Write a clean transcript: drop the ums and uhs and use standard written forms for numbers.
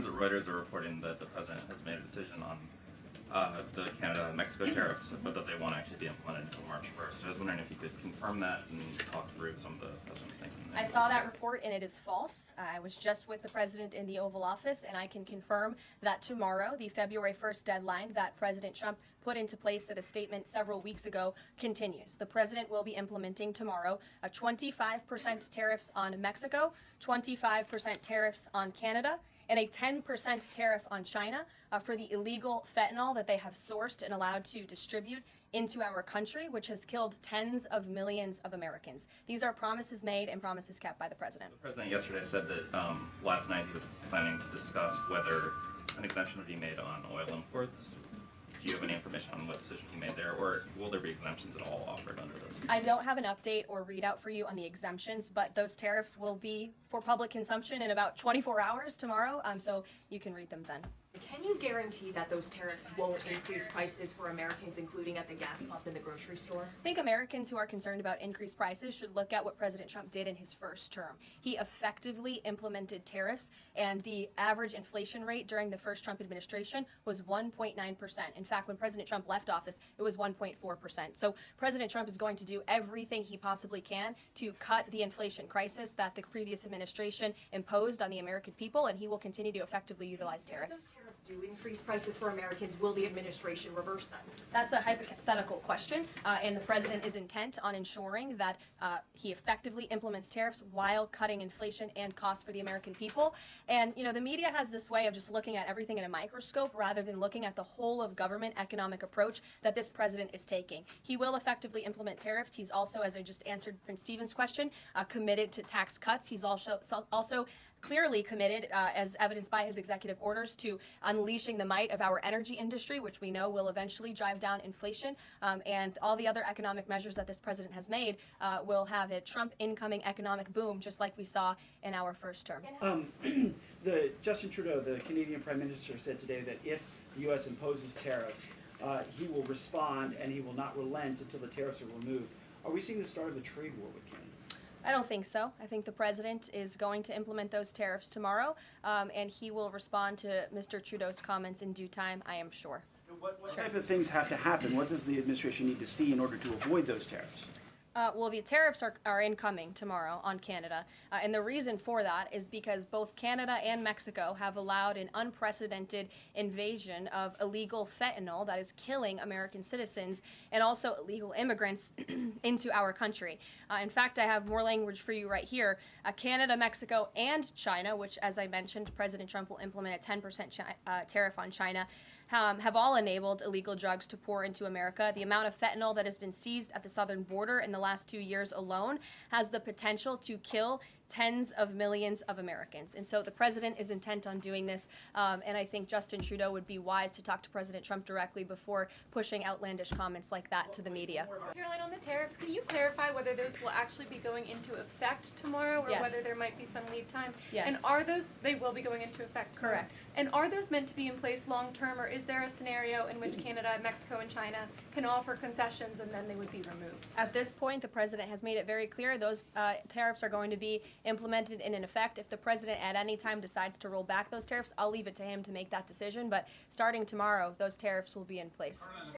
Reuters are reporting that the president has made a decision on the Canada-Mexico tariffs, but that they won't actually be implemented until March 1st. I was wondering if you could confirm that and talk through some of the president's thinking. I saw that report and it is false. I was just with the president in the Oval Office, and I can confirm that tomorrow, the February 1st deadline that President Trump put into place at a statement several weeks ago continues. The president will be implementing tomorrow a 25% tariffs on Mexico, 25% tariffs on Canada, and a 10% tariff on China for the illegal fentanyl that they have sourced and allowed to distribute into our country, which has killed tens of millions of Americans. These are promises made and promises kept by the president. The president yesterday said that last night he was planning to discuss whether an exemption would be made on oil imports. Do you have any information on what decision he made there, or will there be exemptions at all offered under this? I don't have an update or readout for you on the exemptions, but those tariffs will be for public consumption in about 24 hours tomorrow, so you can read them then. Can you guarantee that those tariffs won't increase prices for Americans, including at the gas pump and the grocery store? I think Americans who are concerned about increased prices should look at what President Trump did in his first term. He effectively implemented tariffs, and the average inflation rate during the first Trump administration was 1.9%. In fact, when President Trump left office, it was 1.4%. So President Trump is going to do everything he possibly can to cut the inflation crisis that the previous administration imposed on the American people, and he will continue to effectively utilize tariffs. Do increase prices for Americans, will the administration reverse them? That's a hypothetical question, and the president is intent on ensuring that he effectively implements tariffs while cutting inflation and costs for the American people. And, you know, the media has this way of just looking at everything in a microscope rather than looking at the whole of government economic approach that this president is taking. He will effectively implement tariffs. He's also, as I just answered Prince Stephen's question, committed to tax cuts. He's also clearly committed, as evidenced by his executive orders, to unleashing the might of our energy industry, which we know will eventually drive down inflation, and all the other economic measures that this president has made will have a Trump incoming economic boom, just like we saw in our first term. Justin Trudeau, the Canadian Prime Minister, said today that if the U.S. imposes tariffs, he will respond and he will not relent until the tariffs are removed. Are we seeing the start of a trade war with Canada? I don't think so. I think the president is going to implement those tariffs tomorrow, and he will respond to Mr. Trudeau's comments in due time, I am sure. What type of things have to happen? What does the administration need to see in order to avoid those tariffs? Well, the tariffs are incoming tomorrow on Canada, and the reason for that is because both Canada and Mexico have allowed an unprecedented invasion of illegal fentanyl that is killing American citizens and also illegal immigrants into our country. In fact, I have more language for you right here. Canada, Mexico, and China, which, as I mentioned, President Trump will implement a 10% tariff on China, have all enabled illegal drugs to pour into America. The amount of fentanyl that has been seized at the southern border in the last 2 years alone has the potential to kill tens of millions of Americans. And so the president is intent on doing this, and I think Justin Trudeau would be wise to talk to President Trump directly before pushing outlandish comments like that to the media. Caroline, on the tariffs, can you clarify whether those will actually be going into effect tomorrow, or Yes. whether there might be some lead time? Yes. And are those, they will be going into effect tomorrow? Correct. And are those meant to be in place long term, or is there a scenario in which Canada, Mexico, and China can offer concessions and then they would be removed? At this point, the president has made it very clear those tariffs are going to be implemented and in effect. If the president at any time decides to roll back those tariffs, I'll leave it to him to make that decision. But starting tomorrow, those tariffs will be in place.